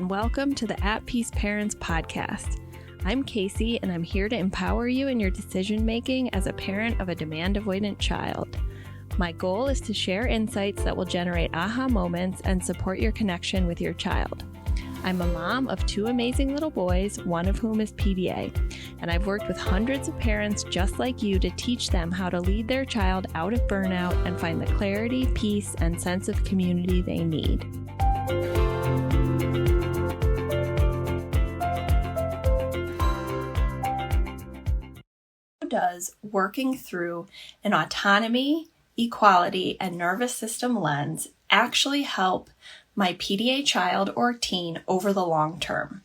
and welcome to the At Peace Parents podcast. I'm Casey, and I'm here to empower you in your decision-making as a parent of a demand-avoidant child. My goal is to share insights that will generate aha moments and support your connection with your child. I'm a mom of two amazing little boys, one of whom is PDA, and I've worked with hundreds of parents just like you to teach them how to lead their child out of burnout and find the clarity, peace, and sense of community they need. How does working through an autonomy, equality, and nervous system lens actually help my PDA child or teen over the long term?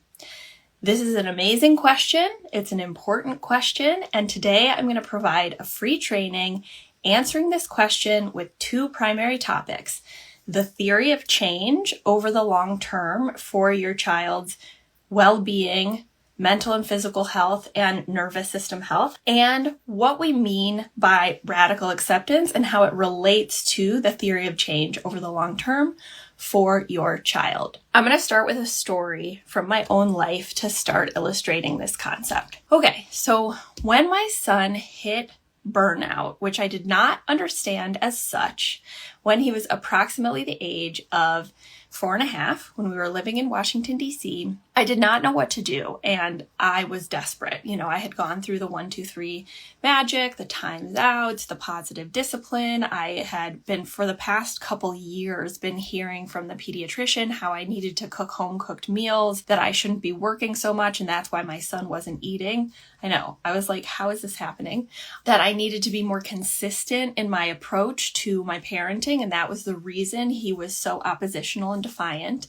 This is an amazing question. It's an important question. And today I'm going to provide a free training answering this question with two primary topics: the theory of change over the long term for your child's well-being, mental and physical health, and nervous system health, and what we mean by radical acceptance and how it relates to the theory of change over the long term for your child. I'm going to start with a story from my own life to start illustrating this concept. Okay, so when my son hit burnout, which I did not understand as such, when he was approximately the age of 4.5, when we were living in Washington, D.C., I did not know what to do, and I was desperate. I had gone through the 1, 2, 3 magic, the times outs, the positive discipline. I had been, for the past couple years, been hearing from the pediatrician how I needed to cook home-cooked meals, that I shouldn't be working so much, and that's why my son wasn't eating. I know. I was like, how is this happening? That I needed to be more consistent in my approach to my parenting, and that was the reason he was so oppositional and defiant.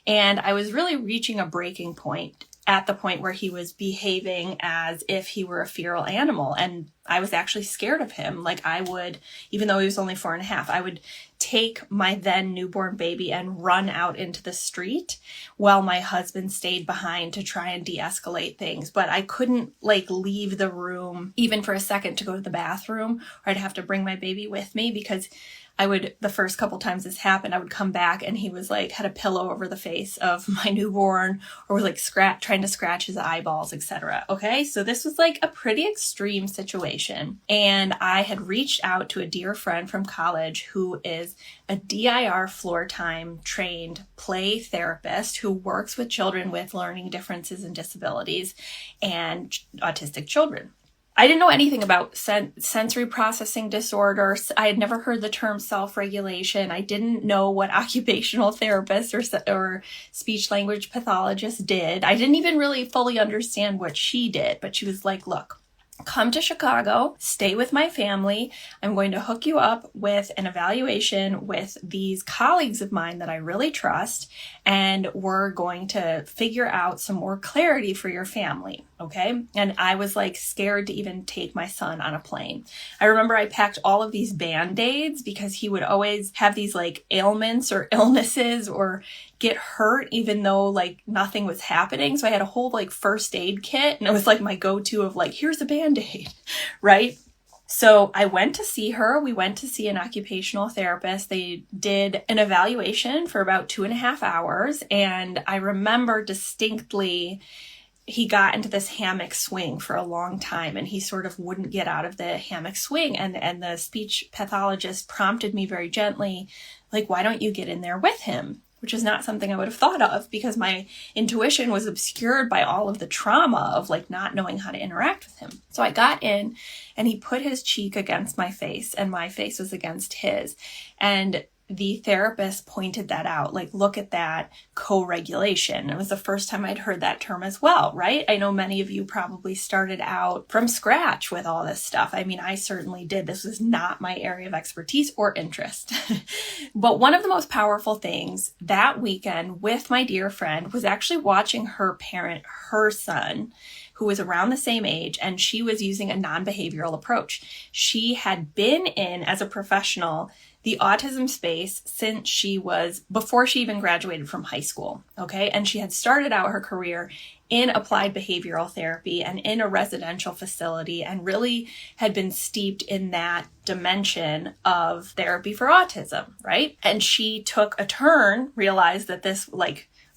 And I was really reaching a breaking point at the point where he was behaving as if he were a feral animal. And I was actually scared of him. Like, I would, even though he was only 4.5, I would take my then newborn baby and run out into the street while my husband stayed behind to try and de-escalate things. But I couldn't leave the room even for a second to go to the bathroom, or I'd have to bring my baby with me, because the first couple times this happened, I would come back and he was had a pillow over the face of my newborn, or was trying to scratch his eyeballs, etc. Okay, so this was a pretty extreme situation. And I had reached out to a dear friend from college who is a DIR floor time trained play therapist who works with children with learning differences and disabilities and autistic children. I didn't know anything about sensory processing disorder. I had never heard the term self-regulation. I didn't know what occupational therapists or speech language pathologists did. I didn't even really fully understand what she did, but she was like, look, come to Chicago, stay with my family. I'm going to hook you up with an evaluation with these colleagues of mine that I really trust, and we're going to figure out some more clarity for your family. Okay. And I was scared to even take my son on a plane. I remember I packed all of these Band-Aids because he would always have these ailments or illnesses or get hurt even though nothing was happening. So I had a whole first aid kit, and it was my go-to of here's a Band-Aid, right? So I went to see her. We went to see an occupational therapist. They did an evaluation for about 2.5 hours. And I remember distinctly he got into this hammock swing for a long time, and he sort of wouldn't get out of the hammock swing. And the speech pathologist prompted me very gently, why don't you get in there with him? Which is not something I would have thought of, because my intuition was obscured by all of the trauma of not knowing how to interact with him. So I got in, and he put his cheek against my face, and my face was against his. And the therapist pointed that out, look at that co-regulation. It was the first time I'd heard that term as well, right? I know many of you probably started out from scratch with all this stuff. I mean, I certainly did. This was not my area of expertise or interest. But one of the most powerful things that weekend with my dear friend was actually watching her parent her son, who was around the same age, and she was using a non-behavioral approach. She had been in, as a professional, the autism space since before she even graduated from high school, okay? And she had started out her career in applied behavioral therapy and in a residential facility, and really had been steeped in that dimension of therapy for autism, right? And she took a turn, realized that this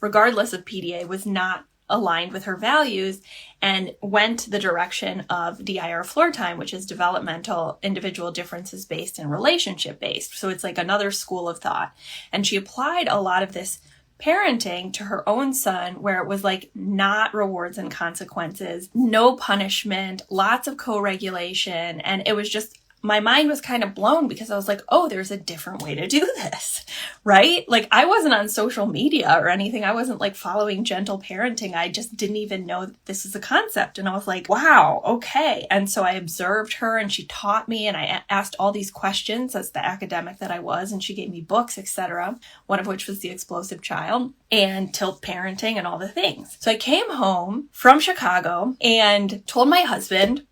regardless of PDA, was not aligned with her values and went the direction of DIR floor time, which is developmental individual differences based and relationship based. So it's like another school of thought. And she applied a lot of this parenting to her own son, where it was like not rewards and consequences, no punishment, lots of co-regulation. And it was just, my mind was kind of blown because I was like, oh, there's a different way to do this, right? Like I wasn't on social media or anything. I wasn't like following gentle parenting. I just didn't even know that this was a concept. And I was like, wow, okay. And so I observed her and she taught me and I asked all these questions as the academic that I was. And she gave me books, etc. One of which was The Explosive Child and Tilt Parenting and all the things. So I came home from Chicago and told my husband,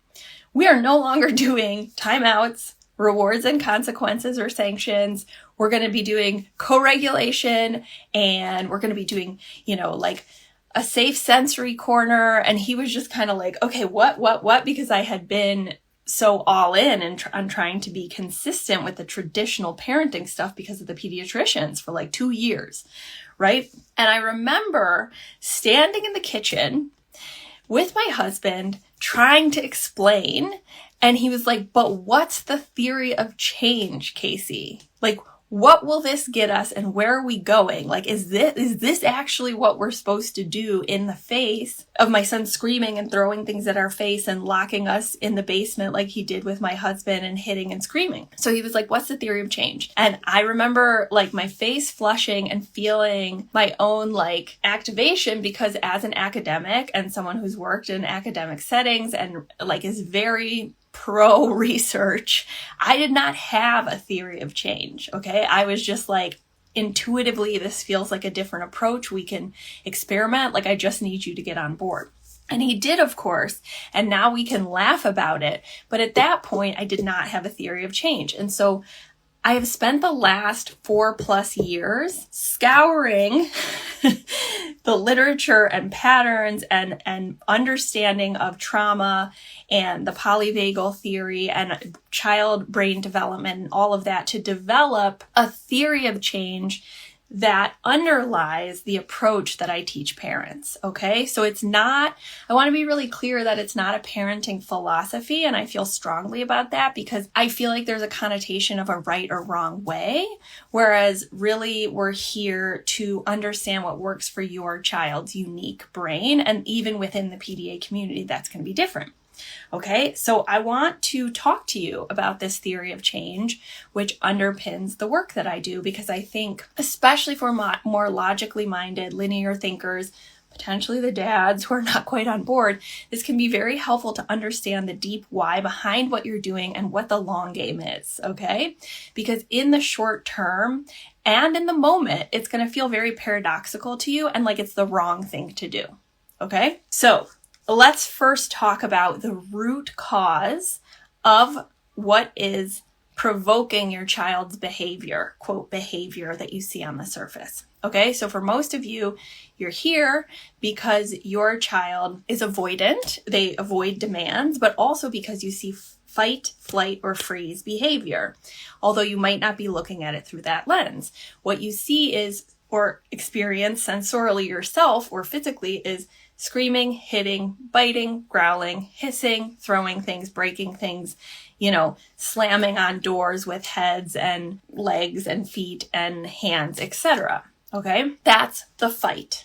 we are no longer doing timeouts, rewards and consequences or sanctions. We're going to be doing co-regulation and we're going to be doing, like a safe sensory corner. And he was just kind of like, okay, what? Because I had been so all in and on trying to be consistent with the traditional parenting stuff because of the pediatricians for like 2 years, right? And I remember standing in the kitchen with my husband trying to explain, and he was like, but what's the theory of change, Casey? Like, what will this get us and where are we going? Like, is this actually what we're supposed to do in the face of my son screaming and throwing things at our face and locking us in the basement like he did with my husband and hitting and screaming? So he was like, what's the theory of change? And I remember like my face flushing and feeling my own like activation, because as an academic and someone who's worked in academic settings and like is very pro research, I did not have a theory of change. Okay. I was just like, intuitively, this feels like a different approach. We can experiment. Like, I just need you to get on board. And he did, of course. And now we can laugh about it. But at that point, I did not have a theory of change. And so I have spent the last 4+ years scouring the literature and patterns and understanding of trauma and the polyvagal theory and child brain development and all of that to develop a theory of change that underlies the approach that I teach parents. Okay. So it's not, I want to be really clear that it's not a parenting philosophy. And I feel strongly about that because I feel like there's a connotation of a right or wrong way. Whereas really we're here to understand what works for your child's unique brain. And even within the PDA community, that's going to be different. Okay, so I want to talk to you about this theory of change, which underpins the work that I do, because I think, especially for more logically minded, linear thinkers, potentially the dads who are not quite on board, this can be very helpful to understand the deep why behind what you're doing and what the long game is, okay? Because in the short term and in the moment, it's going to feel very paradoxical to you and like it's the wrong thing to do, okay? So let's first talk about the root cause of what is provoking your child's behavior, quote, behavior that you see on the surface. Okay, so for most of you, you're here because your child is avoidant. They avoid demands, but also because you see fight, flight, or freeze behavior, although you might not be looking at it through that lens. What you see is, or experience sensorially yourself or physically, is screaming, hitting, biting, growling, hissing, throwing things, breaking things, slamming on doors with heads and legs and feet and hands, etc. Okay, that's the fight.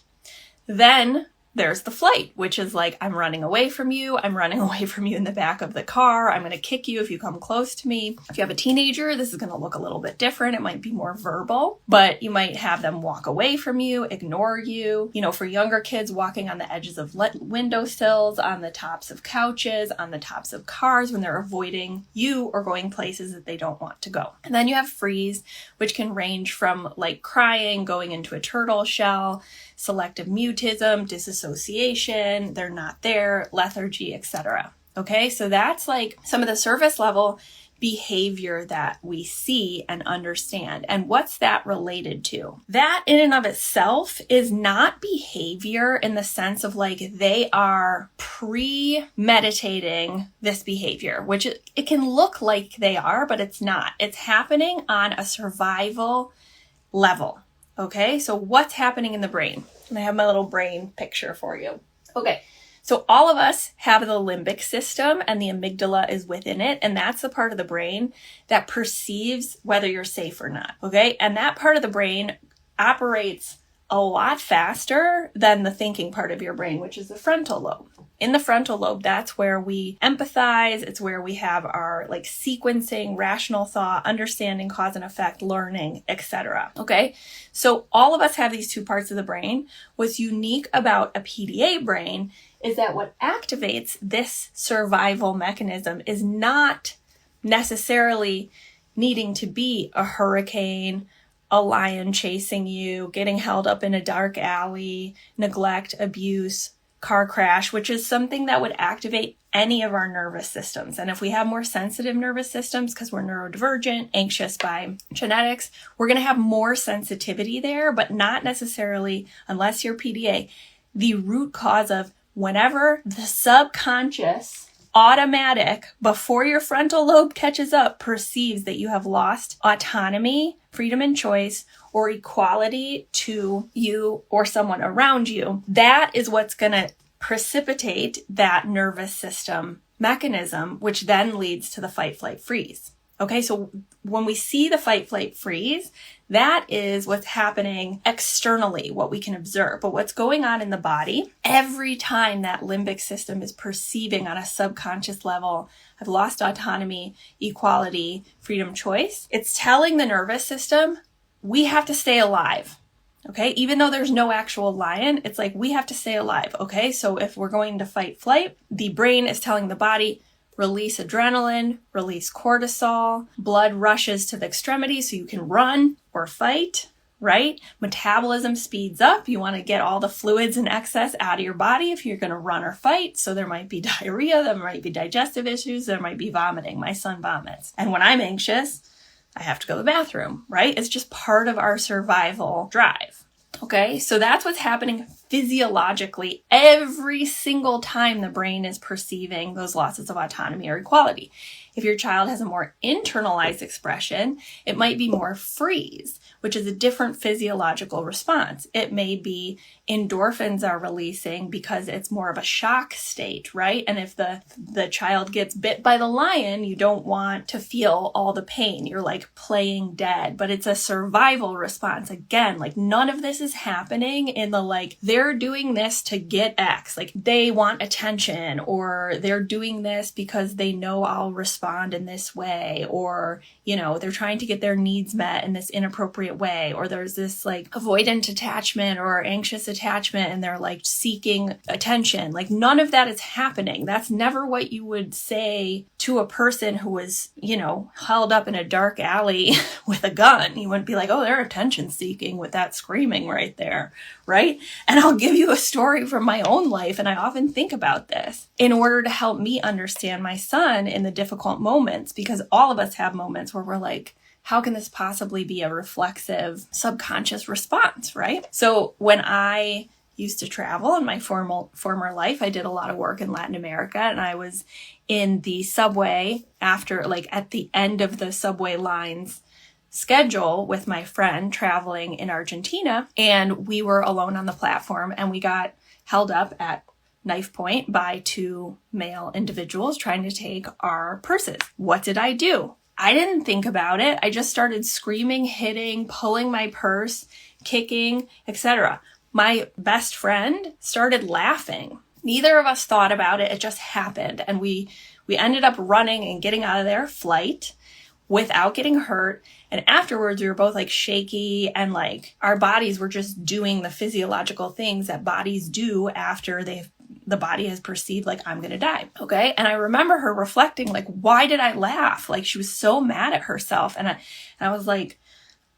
Then there's the flight, which is like, I'm running away from you. I'm running away from you in the back of the car. I'm going to kick you if you come close to me. If you have a teenager, this is going to look a little bit different. It might be more verbal, but you might have them walk away from you, ignore you. For younger kids, walking on the edges of windowsills, on the tops of couches, on the tops of cars when they're avoiding you or going places that they don't want to go. And then you have freeze, which can range from like crying, going into a turtle shell, selective mutism, disassociation, they're not there, lethargy, etc. Okay, so that's like some of the surface level behavior that we see and understand. And what's that related to? That in and of itself is not behavior in the sense of like they are premeditating this behavior, which it can look like they are, but it's not. It's happening on a survival level. Okay, so what's happening in the brain? And I have my little brain picture for you. Okay. So all of us have the limbic system, and the amygdala is within it. And that's the part of the brain that perceives whether you're safe or not. Okay. And that part of the brain operates a lot faster than the thinking part of your brain, which is the frontal lobe. In the frontal lobe, that's where we empathize. It's where we have our like sequencing, rational thought, understanding, cause and effect, learning, etc. Okay. So all of us have these two parts of the brain. What's unique about a PDA brain is that what activates this survival mechanism is not necessarily needing to be a hurricane, a lion chasing you, getting held up in a dark alley, neglect, abuse, car crash, which is something that would activate any of our nervous systems. And if we have more sensitive nervous systems, because we're neurodivergent, anxious by genetics, we're going to have more sensitivity there, but not necessarily, unless you're PDA, the root cause of whenever the subconscious automatic, before your frontal lobe catches up, perceives that you have lost autonomy, freedom and choice, or equality to you or someone around you. That is what's going to precipitate that nervous system mechanism, which then leads to the fight, flight, freeze. Okay, so when we see the fight, flight, freeze, that is what's happening externally, what we can observe. But what's going on in the body, every time that limbic system is perceiving on a subconscious level, I've lost autonomy, equality, freedom, choice, it's telling the nervous system, we have to stay alive. Okay, even though there's no actual lion, it's like we have to stay alive. Okay, so if we're going to fight, flight, the brain is telling the body, release adrenaline, release cortisol, blood rushes to the extremities so you can run or fight, right? Metabolism speeds up. You want to get all the fluids in excess out of your body if you're going to run or fight. So there might be diarrhea, there might be digestive issues, there might be vomiting. My son vomits. And when I'm anxious, I have to go to the bathroom, right? It's just part of our survival drive. Okay, so that's what's happening physiologically every single time the brain is perceiving those losses of autonomy or equality. If your child has a more internalized expression, it might be more freeze, which is a different physiological response. It may be endorphins are releasing because it's more of a shock state, right? And if the child gets bit by the lion, you don't want to feel all the pain. You're like playing dead, but it's a survival response. Again, like none of this is happening in the like, they're doing this to get X, like they want attention, or they're doing this because they know I'll respond in this way, or, you know, they're trying to get their needs met in this inappropriate way, or there's this like avoidant attachment or anxious attachment and they're like seeking attention. Like none of that is happening. That's never what you would say to a person who was, you know, held up in a dark alley with a gun. You wouldn't be like, oh, they're attention seeking with that screaming right there, right? And I'll give you a story from my own life, and I often think about this in order to help me understand my son in the difficult moments, because all of us have moments where we're like, how can this possibly be a reflexive subconscious response, right? So when I used to travel in my former life, I did a lot of work in Latin America, and I was in the subway after, like at the end of the subway lines schedule with my friend traveling in Argentina, and we were alone on the platform, and we got held up at knife point by two male individuals trying to take our purses. What did I do? I didn't think about it. I just started screaming, hitting, pulling my purse, kicking, etc. My best friend started laughing. Neither of us thought about it. It just happened. And we ended up running and getting out of there, flight, without getting hurt. And afterwards, we were both like shaky, and like our bodies were just doing the physiological things that bodies do after the body has perceived like I'm going to die. Okay. And I remember her reflecting, like, why did I laugh? Like she was so mad at herself. And I was like,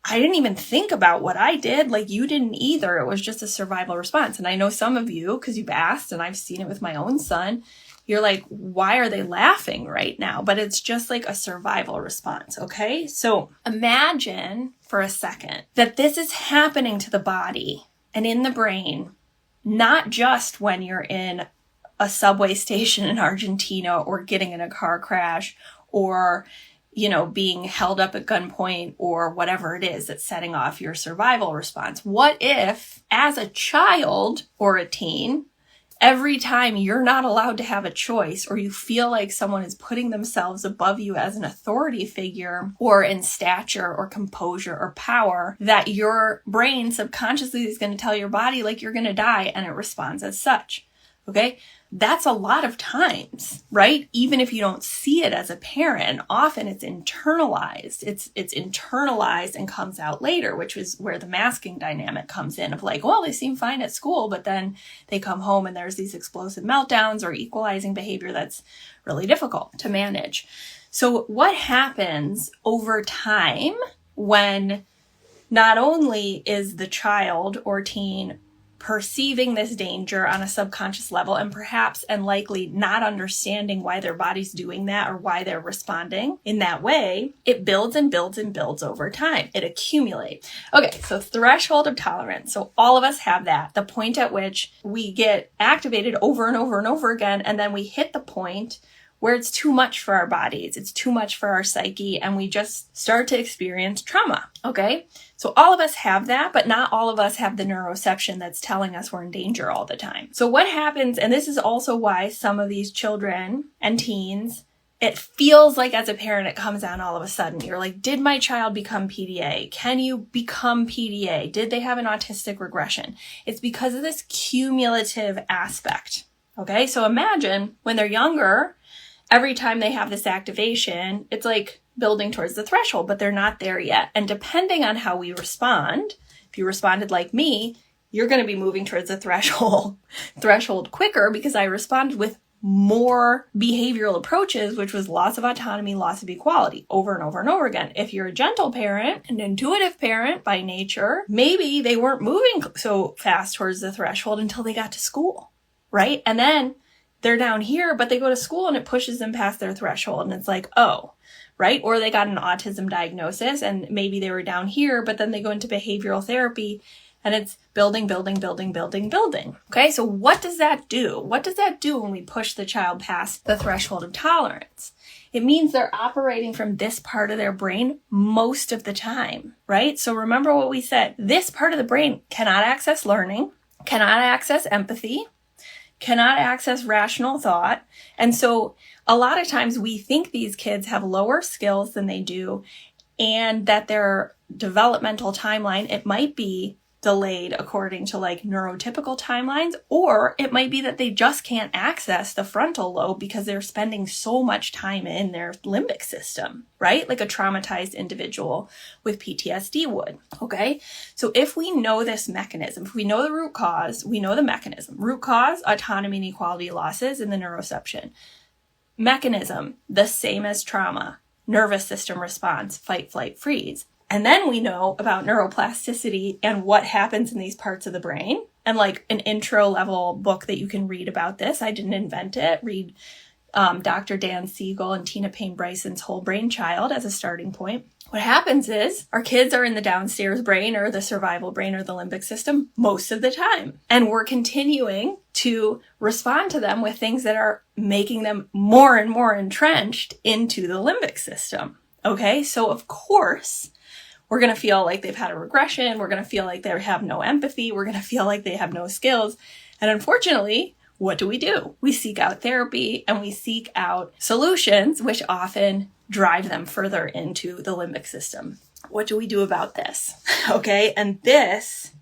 I didn't even think about what I did. Like you didn't either. It was just a survival response. And I know some of you, because you've asked, and I've seen it with my own son, you're like, why are they laughing right now? But it's just like a survival response. Okay. So imagine for a second that this is happening to the body and in the brain, not just when you're in a subway station in Argentina or getting in a car crash or being held up at gunpoint or whatever it is that's setting off your survival response. What if, as a child or a teen, every time you're not allowed to have a choice, or you feel like someone is putting themselves above you as an authority figure or in stature or composure or power, that your brain subconsciously is going to tell your body like you're going to die, and it responds as such? Okay? That's a lot of times, right? Even if you don't see it as a parent, often it's internalized. It's internalized and comes out later, which is where the masking dynamic comes in of like, well, they seem fine at school, but then they come home and there's these explosive meltdowns or equalizing behavior that's really difficult to manage. So what happens over time when not only is the child or teen perceiving this danger on a subconscious level and perhaps and likely not understanding why their body's doing that or why they're responding in that way, it builds and builds and builds over time. It accumulates. Okay, so threshold of tolerance. So all of us have that, the point at which we get activated over and over and over again, and then we hit the point where it's too much for our bodies, it's too much for our psyche, and we just start to experience trauma, okay? So all of us have that, but not all of us have the neuroception that's telling us we're in danger all the time. So what happens, and this is also why some of these children and teens, it feels like as a parent, it comes on all of a sudden. You're like, did my child become PDA? Can you become PDA? Did they have an autistic regression? It's because of this cumulative aspect, okay? So imagine when they're younger, every time they have this activation, it's like building towards the threshold, but they're not there yet. And depending on how we respond, if you responded like me, you're going to be moving towards the threshold quicker because I responded with more behavioral approaches, which was loss of autonomy, loss of equality over and over and over again. If you're a gentle parent, an intuitive parent by nature, maybe they weren't moving so fast towards the threshold until they got to school, right? And then they're down here, but they go to school and it pushes them past their threshold. And it's like, oh, right? Or they got an autism diagnosis and maybe they were down here, but then they go into behavioral therapy and it's building. Okay, so what does that do? What does that do when we push the child past the threshold of tolerance? It means they're operating from this part of their brain most of the time, right? So remember what we said. This part of the brain cannot access learning, cannot access empathy, cannot access rational thought. And so a lot of times we think these kids have lower skills than they do and that their developmental timeline, it might be delayed according to like neurotypical timelines, or it might be that they just can't access the frontal lobe because they're spending so much time in their limbic system, right? Like a traumatized individual with PTSD would, okay? So if we know this mechanism, if we know the root cause, we know the mechanism. Root cause, autonomy and equality losses in the neuroception. Mechanism, the same as trauma. Nervous system response, fight, flight, freeze. And then we know about neuroplasticity and what happens in these parts of the brain. And like an intro level book that you can read about this. I didn't invent it. Read Dr. Dan Siegel and Tina Payne Bryson's Whole Brain Child as a starting point. What happens is our kids are in the downstairs brain or the survival brain or the limbic system most of the time. And we're continuing to respond to them with things that are making them more and more entrenched into the limbic system. Okay, so of course, we're going to feel like they've had a regression. We're going to feel like they have no empathy. We're going to feel like they have no skills. And unfortunately, what do? We seek out therapy and we seek out solutions, which often drive them further into the limbic system. What do we do about this? Okay, and this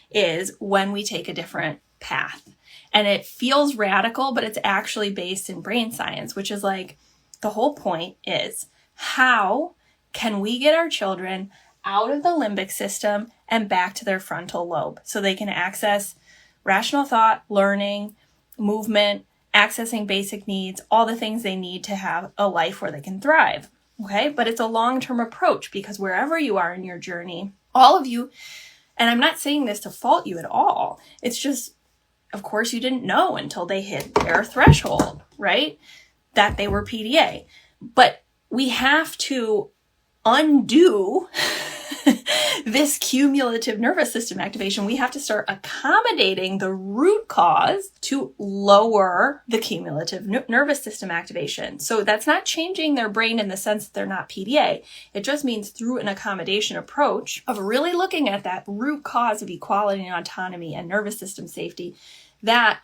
is when we take a different path. And it feels radical, but it's actually based in brain science, which is like the whole point is how can we get our children out of the limbic system and back to their frontal lobe so they can access rational thought, learning, movement, accessing basic needs, all the things they need to have a life where they can thrive. Okay, but it's a long-term approach because wherever you are in your journey, all of you, and I'm not saying this to fault you at all, it's just, of course, you didn't know until they hit their threshold, right? That they were PDA. But we have to undo this cumulative nervous system activation, we have to start accommodating the root cause to lower the cumulative nervous system activation. So that's not changing their brain in the sense that they're not PDA. It just means through an accommodation approach of really looking at that root cause of equality and autonomy and nervous system safety, that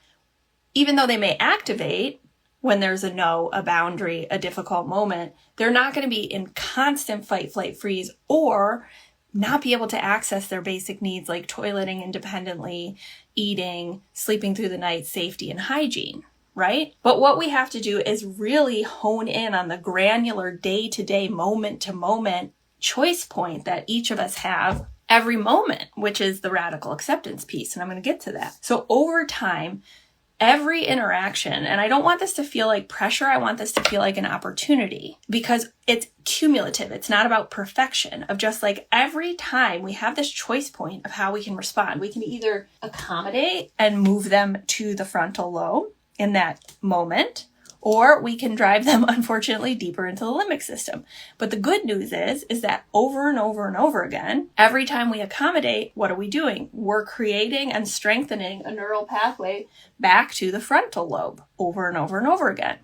even though they may activate when there's a no, a boundary, a difficult moment, they're not going to be in constant fight, flight, freeze, or not be able to access their basic needs like toileting independently, eating, sleeping through the night, safety, and hygiene, right? But what we have to do is really hone in on the granular day-to-day, moment-to-moment choice point that each of us have every moment, which is the radical acceptance piece. And I'm going to get to that. So over time, every interaction, and I don't want this to feel like pressure, I want this to feel like an opportunity, because it's cumulative. It's not about perfection, of just like every time we have this choice point of how we can respond. We can either accommodate and move them to the frontal lobe in that moment, or we can drive them, unfortunately, deeper into the limbic system. But the good news is that over and over and over again, every time we accommodate, what are we doing? We're creating and strengthening a neural pathway back to the frontal lobe over and over and over again.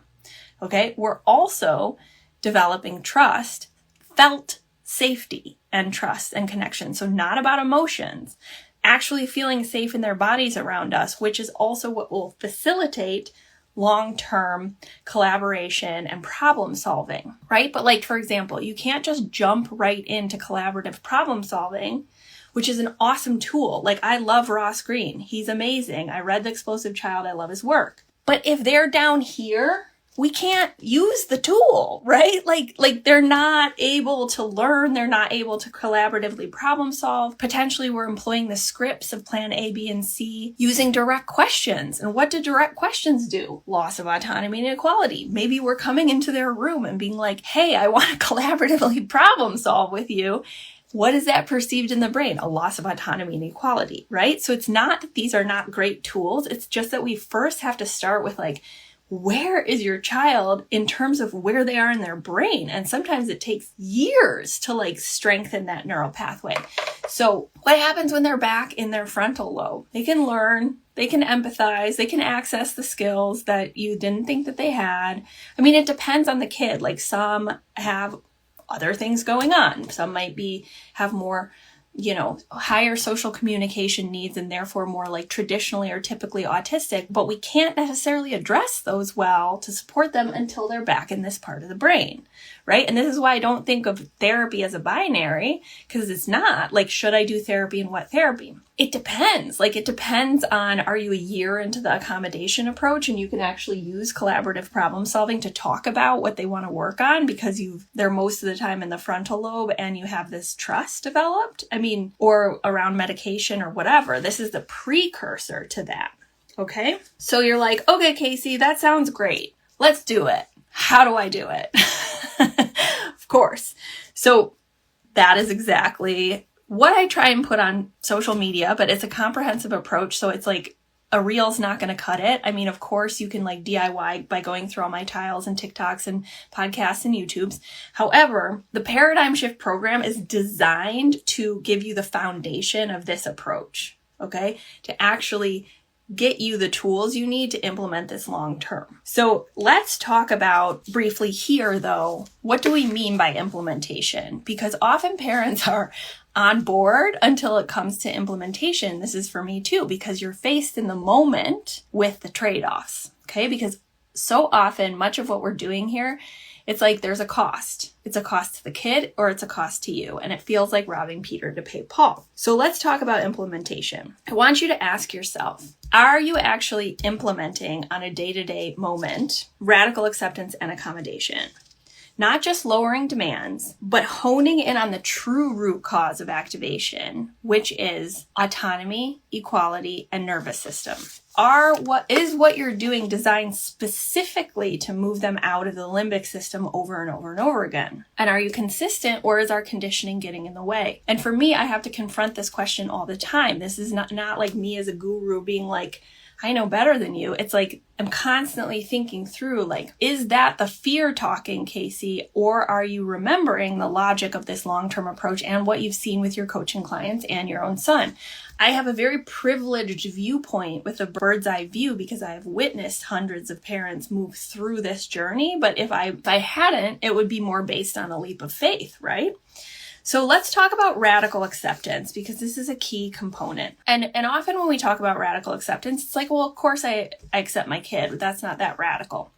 Okay? We're also developing trust, felt safety and trust and connection. So not about emotions, actually feeling safe in their bodies around us, which is also what will facilitate long-term collaboration and problem solving, right? But like, for example, you can't just jump right into collaborative problem solving, which is an awesome tool. Like, I love Ross Greene. He's amazing. I read The Explosive Child. I love his work. But if they're down here, we can't use the tool, right? Like they're not able to learn. They're not able to collaboratively problem solve. Potentially we're employing the scripts of plan A, B, and C using direct questions. And what do direct questions do? Loss of autonomy and equality. Maybe we're coming into their room and being like, hey, I want to collaboratively problem solve with you. What is that perceived in the brain? A loss of autonomy and equality, right? So it's not that these are not great tools. It's just that we first have to start with like, where is your child in terms of where they are in their brain? And sometimes it takes years to like strengthen that neural pathway. So what happens when they're back in their frontal lobe? They can learn, they can empathize, they can access the skills that you didn't think that they had. I mean, it depends on the kid. Like, some have other things going on. Some might have more, higher social communication needs and therefore more like traditionally or typically autistic, but we can't necessarily address those well to support them until they're back in this part of the brain, right? And this is why I don't think of therapy as a binary, because it's not like, should I do therapy and what therapy? It depends. Like, it depends on, are you a year into the accommodation approach and you can actually use collaborative problem solving to talk about what they want to work on because they're most of the time in the frontal lobe and you have this trust developed? I mean, or around medication or whatever. This is the precursor to that. Okay? So you're like, okay, Casey, that sounds great. Let's do it. How do I do it? Of course. So that is exactly what I try and put on social media, but it's a comprehensive approach. So it's like a reel's not going to cut it. I mean, of course, you can like DIY by going through all my tiles and TikToks and podcasts and YouTubes. However, the Paradigm Shift program is designed to give you the foundation of this approach, okay? To actually get you the tools you need to implement this long term. So let's talk about briefly here, though, what do we mean by implementation? Because often parents are on board until it comes to implementation. This is for me too, because you're faced in the moment with the trade-offs, okay? Because so often, much of what we're doing here, it's like there's a cost. It's a cost to the kid or it's a cost to you. And it feels like robbing Peter to pay Paul. So let's talk about implementation. I want you to ask yourself, are you actually implementing on a day-to-day moment radical acceptance and accommodation? Not just lowering demands, but honing in on the true root cause of activation, which is autonomy, equality, and nervous system. What you're doing designed specifically to move them out of the limbic system over and over and over again? And are you consistent, or is our conditioning getting in the way? And for me, I have to confront this question all the time. This is not like me as a guru being like, I know better than you. It's like I'm constantly thinking through, like, is that the fear talking, Casey, or are you remembering the logic of this long-term approach and what you've seen with your coaching clients and your own son? I have a very privileged viewpoint with a bird's eye view because I have witnessed hundreds of parents move through this journey. But if I hadn't, it would be more based on a leap of faith, right? So let's talk about radical acceptance, because this is a key component. And often when we talk about radical acceptance, it's like, well, of course I accept my kid, but that's not that radical.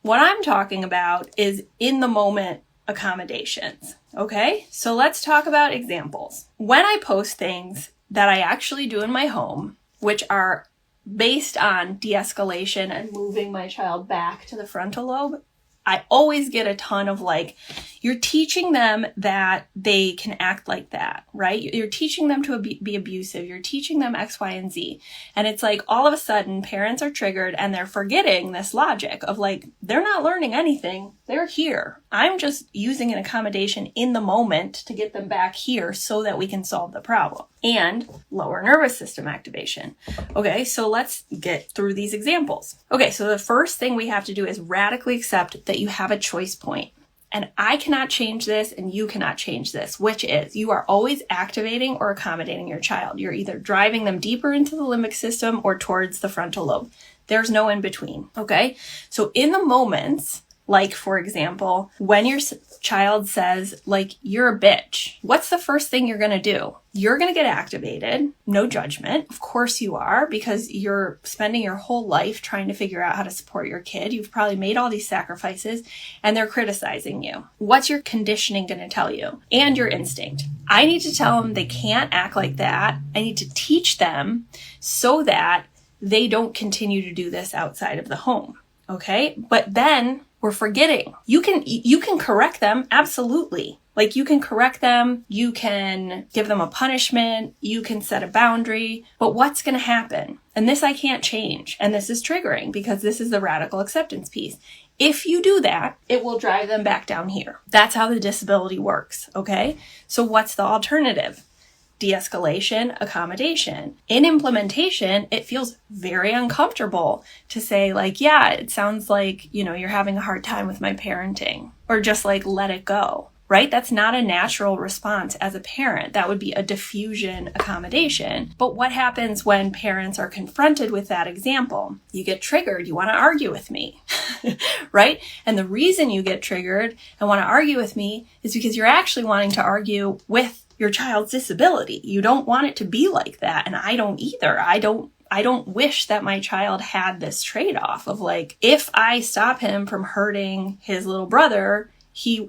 What I'm talking about is in the moment accommodations. Okay, so let's talk about examples. When I post things that I actually do in my home, which are based on de-escalation and moving my child back to the frontal lobe, I always get a ton of like, you're teaching them that they can act like that, right? You're teaching them to be abusive. You're teaching them X, Y, and Z. And it's like all of a sudden parents are triggered and they're forgetting this logic of like, they're not learning anything. They're here. I'm just using an accommodation in the moment to get them back here so that we can solve the problem and lower nervous system activation. Okay, so let's get through these examples. Okay, so the first thing we have to do is radically accept that you have a choice point. And I cannot change this and you cannot change this, which is you are always activating or accommodating your child. You're either driving them deeper into the limbic system or towards the frontal lobe. There's no in between, okay? So in the moments, like for example, when your child says like, you're a bitch, what's the first thing you're gonna do? You're gonna get activated, no judgment. Of course you are, because you're spending your whole life trying to figure out how to support your kid. You've probably made all these sacrifices and they're criticizing you. What's your conditioning gonna tell you? And your instinct. I need to tell them they can't act like that. I need to teach them so that they don't continue to do this outside of the home, okay? But then we're forgetting. You can correct them, absolutely. Like you can correct them, you can give them a punishment, you can set a boundary, but what's going to happen? And this I can't change. And this is triggering because this is the radical acceptance piece. If you do that, it will drive them back down here. That's how the disability works, okay? So what's the alternative? De-escalation, accommodation. In implementation, it feels very uncomfortable to say like, yeah, it sounds like, you're having a hard time with my parenting, or just like, let it go, right? That's not a natural response as a parent. That would be a diffusion accommodation. But what happens when parents are confronted with that example? You get triggered. You want to argue with me, right? And the reason you get triggered and want to argue with me is because you're actually wanting to argue with your child's disability. You don't want it to be like that. And I don't either. I don't wish that my child had this trade-off of like, if I stop him from hurting his little brother,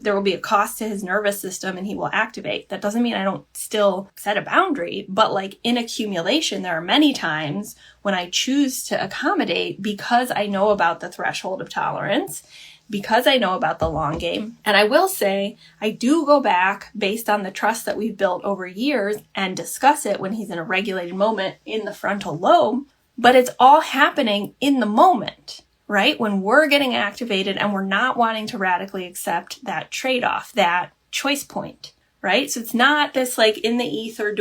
there will be a cost to his nervous system and he will activate. That doesn't mean I don't still set a boundary, but like in accumulation, there are many times when I choose to accommodate because I know about the threshold of tolerance, because I know about the long game. And I will say, I do go back based on the trust that we've built over years and discuss it when he's in a regulated moment in the frontal lobe, but it's all happening in the moment, right? When we're getting activated and we're not wanting to radically accept that trade-off, that choice point, right? So it's not this like in the ether,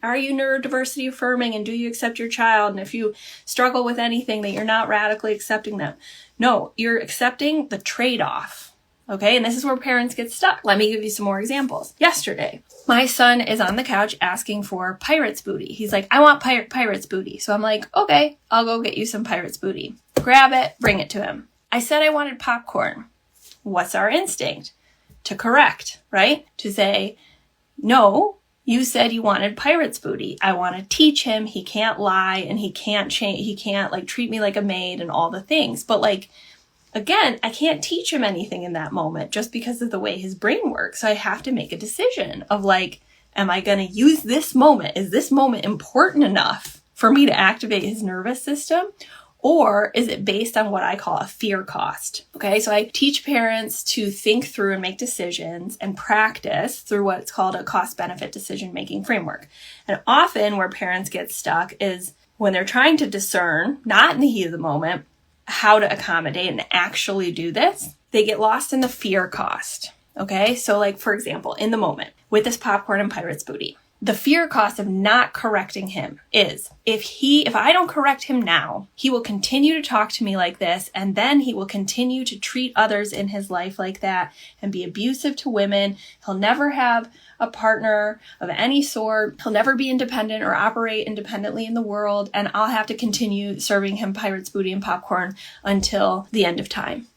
are you neurodiversity affirming and do you accept your child? And if you struggle with anything that you're not radically accepting them. No, you're accepting the trade-off, okay? And this is where parents get stuck. Let me give you some more examples. Yesterday, my son is on the couch asking for pirate's booty. He's like, I want pirate's booty. So I'm like, okay, I'll go get you some pirate's booty. Grab it, bring it to him. I said I wanted popcorn. What's our instinct? To correct, right? To say, no, you said you wanted pirate's booty. I want to teach him he can't lie and he can't change. He can't like treat me like a maid and all the things. But like, again, I can't teach him anything in that moment just because of the way his brain works. So I have to make a decision of like, am I going to use this moment? Is this moment important enough for me to activate his nervous system? Or is it based on what I call a fear cost? Okay, so I teach parents to think through and make decisions and practice through what's called a cost-benefit decision-making framework. And often where parents get stuck is when they're trying to discern, not in the heat of the moment, how to accommodate and actually do this, they get lost in the fear cost. Okay, so like for example, in the moment with this popcorn and pirate's booty, The fear cost of not correcting him is if I don't correct him now, he will continue to talk to me like this, and then he will continue to treat others in his life like that and be abusive to women. He'll never have a partner of any sort. He'll never be independent or operate independently in the world, and I'll have to continue serving him pirate's booty and popcorn until the end of time.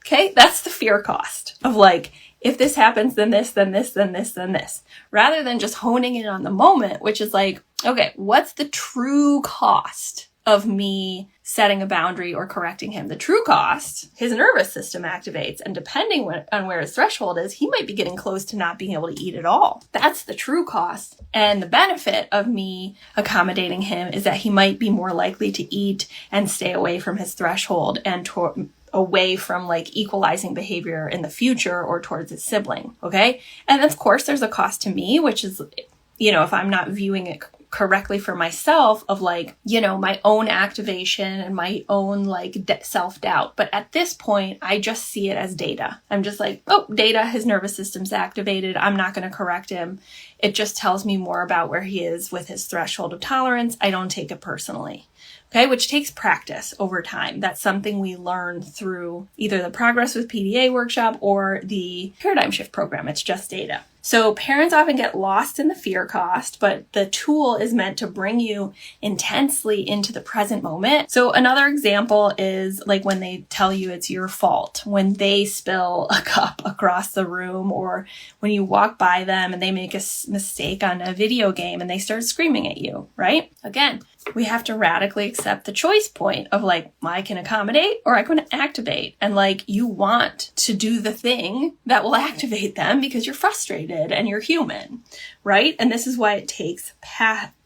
Okay, that's the fear cost of like, if this happens, then this, then this, then this, then this, rather than just honing in on the moment, which is like, okay, what's the true cost of me setting a boundary or correcting him? The true cost, his nervous system activates, and depending on where his threshold is, he might be getting close to not being able to eat at all. That's the true cost. And the benefit of me accommodating him is that he might be more likely to eat and stay away from his threshold and away from like equalizing behavior in the future or towards his sibling. Okay. And of course there's a cost to me, which is, if I'm not viewing it correctly for myself of like, my own activation and my own like self-doubt. But at this point, I just see it as data. I'm just like, oh, data, his nervous system's activated. I'm not going to correct him. It just tells me more about where he is with his threshold of tolerance. I don't take it personally. Okay, which takes practice over time. That's something we learn through either the Progress with PDA workshop or the Paradigm Shift program. It's just data. So parents often get lost in the fear cost, but the tool is meant to bring you intensely into the present moment. So another example is like when they tell you it's your fault, when they spill a cup across the room, or when you walk by them and they make a mistake on a video game and they start screaming at you, right? Again, we have to radically accept the choice point of like, I can accommodate or I can activate. And like, you want to do the thing that will activate them because you're frustrated and you're human, right? And this is why it takes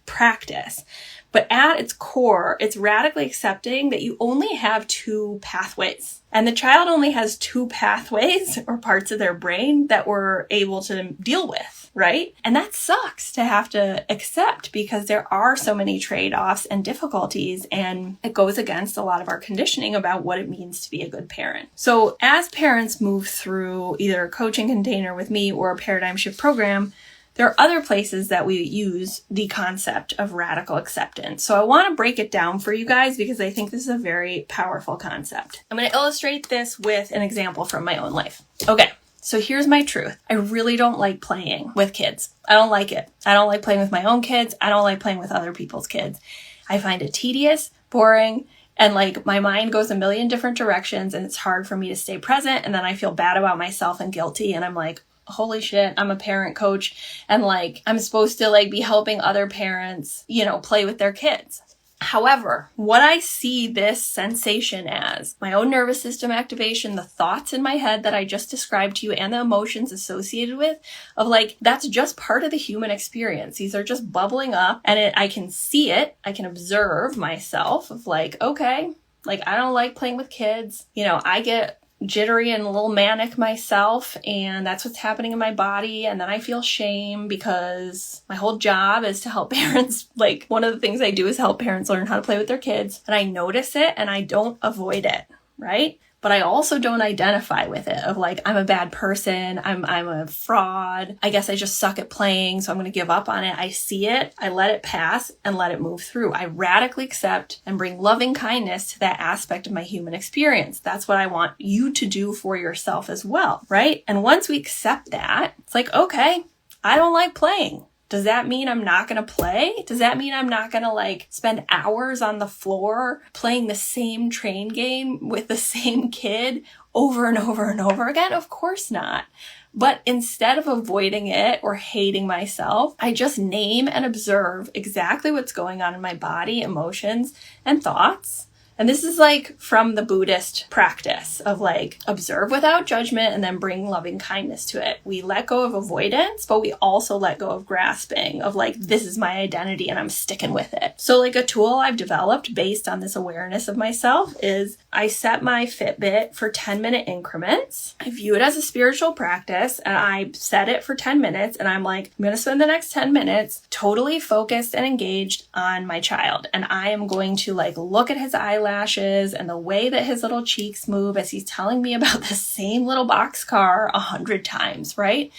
practice. But at its core, it's radically accepting that you only have two pathways. And the child only has two pathways or parts of their brain that we're able to deal with, right? And that sucks to have to accept because there are so many trade-offs and difficulties, and it goes against a lot of our conditioning about what it means to be a good parent. So as parents move through either a coaching container with me or a paradigm shift program, there are other places that we use the concept of radical acceptance. So I want to break it down for you guys because I think this is a very powerful concept. I'm going to illustrate this with an example from my own life. Okay, so here's my truth. I really don't like playing with kids. I don't like it. I don't like playing with my own kids. I don't like playing with other people's kids. I find it tedious, boring, and like my mind goes a million different directions, and it's hard for me to stay present. And then I feel bad about myself and guilty. And I'm like, holy shit, I'm a parent coach and like I'm supposed to like be helping other parents, play with their kids. However, what I see this sensation as, my own nervous system activation, the thoughts in my head that I just described to you and the emotions associated with, of like, that's just part of the human experience. These are just bubbling up, and I can see it. I can observe myself of like, okay, like I don't like playing with kids. I get jittery and a little manic myself, and that's what's happening in my body. And then I feel shame because my whole job is to help parents. Like, one of the things I do is help parents learn how to play with their kids, and I notice it and I don't avoid it, right? But I also don't identify with it of like, I'm a bad person. I'm a fraud. I guess I just suck at playing, so I'm going to give up on it. I see it. I let it pass and let it move through. I radically accept and bring loving kindness to that aspect of my human experience. That's what I want you to do for yourself as well, right? And once we accept that, it's like, okay, I don't like playing. Does that mean I'm not going to play? Does that mean I'm not going to like spend hours on the floor playing the same train game with the same kid over and over and over again? Of course not. But instead of avoiding it or hating myself, I just name and observe exactly what's going on in my body, emotions, and thoughts. And this is like from the Buddhist practice of like observe without judgment and then bring loving kindness to it. We let go of avoidance, but we also let go of grasping of like, this is my identity and I'm sticking with it. So like a tool I've developed based on this awareness of myself is I set my Fitbit for 10-minute increments. I view it as a spiritual practice, and I set it for 10 minutes. And I'm like, I'm going to spend the next 10 minutes totally focused and engaged on my child. And I am going to like look at his eyelashes and the way that his little cheeks move as he's telling me about the same little boxcar 100 times, right?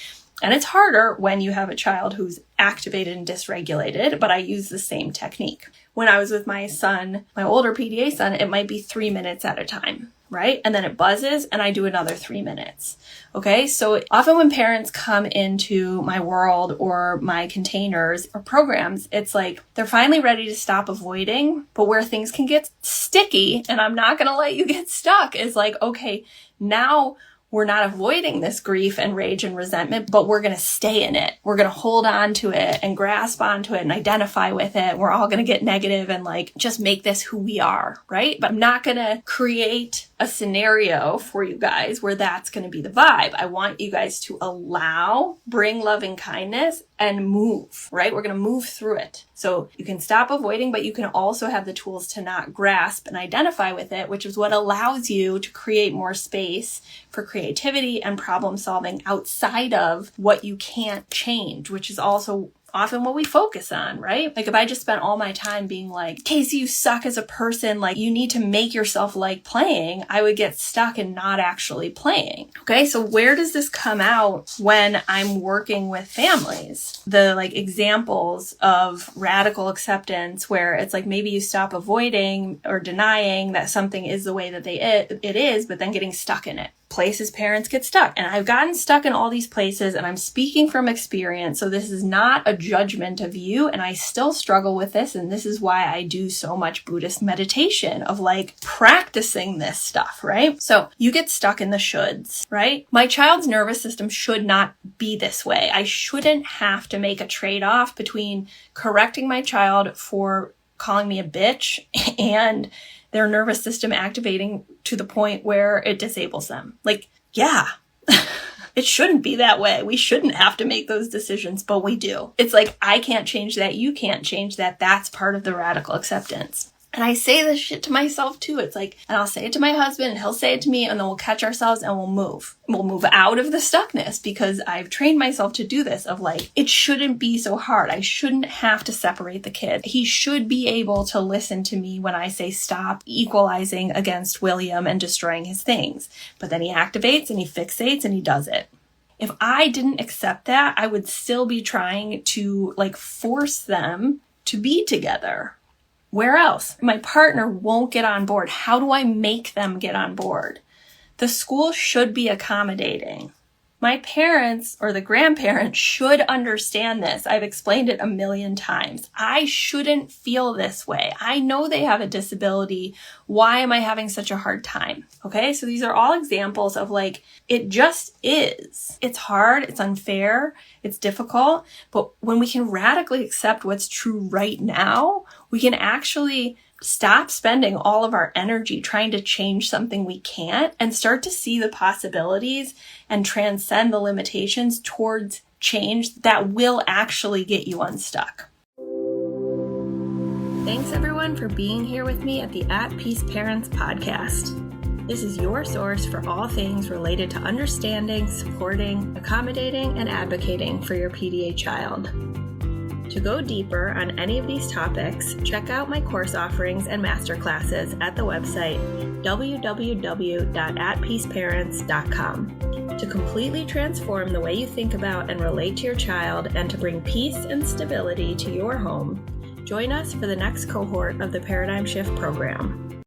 And it's harder when you have a child who's activated and dysregulated, but I use the same technique. When I was with my son, my older PDA son, it might be 3 minutes at a time, right? And then it buzzes and I do another 3 minutes. Okay. So often when parents come into my world or my containers or programs, it's like they're finally ready to stop avoiding, but where things can get sticky, and I'm not going to let you get stuck, is like, okay, now we're not avoiding this grief and rage and resentment, but we're going to stay in it. We're going to hold on to it and grasp onto it and identify with it. We're all going to get negative and like just make this who we are, right? But I'm not going to create a scenario for you guys where that's going to be the vibe. I want you guys to allow, bring loving kindness and move, right? We're going to move through it. So you can stop avoiding, but you can also have the tools to not grasp and identify with it, which is what allows you to create more space for creativity and problem solving outside of what you can't change, which is also often what we focus on, right? Like if I just spent all my time being like, Casey, you suck as a person, like you need to make yourself like playing, I would get stuck in not actually playing. Okay, so where does this come out when I'm working with families? The like examples of radical acceptance where it's like maybe you stop avoiding or denying that something is the way that it is, but then getting stuck in it. Places parents get stuck. And I've gotten stuck in all these places and I'm speaking from experience. So this is not a judgment of you. And I still struggle with this. And this is why I do so much Buddhist meditation of like practicing this stuff, right? So you get stuck in the shoulds, right? My child's nervous system should not be this way. I shouldn't have to make a trade-off between correcting my child for calling me a bitch and their nervous system activating to the point where it disables them. Like, yeah, it shouldn't be that way. We shouldn't have to make those decisions, but we do. It's like, I can't change that. You can't change that. That's part of the radical acceptance. And I say this shit to myself too. It's like, and I'll say it to my husband and he'll say it to me and then we'll catch ourselves and we'll move. We'll move out of the stuckness because I've trained myself to do this of like, it shouldn't be so hard. I shouldn't have to separate the kid. He should be able to listen to me when I say stop equalizing against William and destroying his things. But then he activates and he fixates and he does it. If I didn't accept that, I would still be trying to like force them to be together. Where else? My partner won't get on board. How do I make them get on board? The school should be accommodating. My parents or the grandparents should understand this. I've explained it a million times. I shouldn't feel this way. I know they have a disability. Why am I having such a hard time? Okay, so these are all examples of like, it just is. It's hard, it's unfair, it's difficult, but when we can radically accept what's true right now, we can actually stop spending all of our energy trying to change something we can't and start to see the possibilities and transcend the limitations towards change that will actually get you unstuck. Thanks everyone for being here with me at the At Peace Parents podcast. This is your source for all things related to understanding, supporting, accommodating, and advocating for your PDA child. To go deeper on any of these topics, check out my course offerings and masterclasses at the website www.atpeaceparents.com. To completely transform the way you think about and relate to your child and to bring peace and stability to your home, join us for the next cohort of the Paradigm Shift program.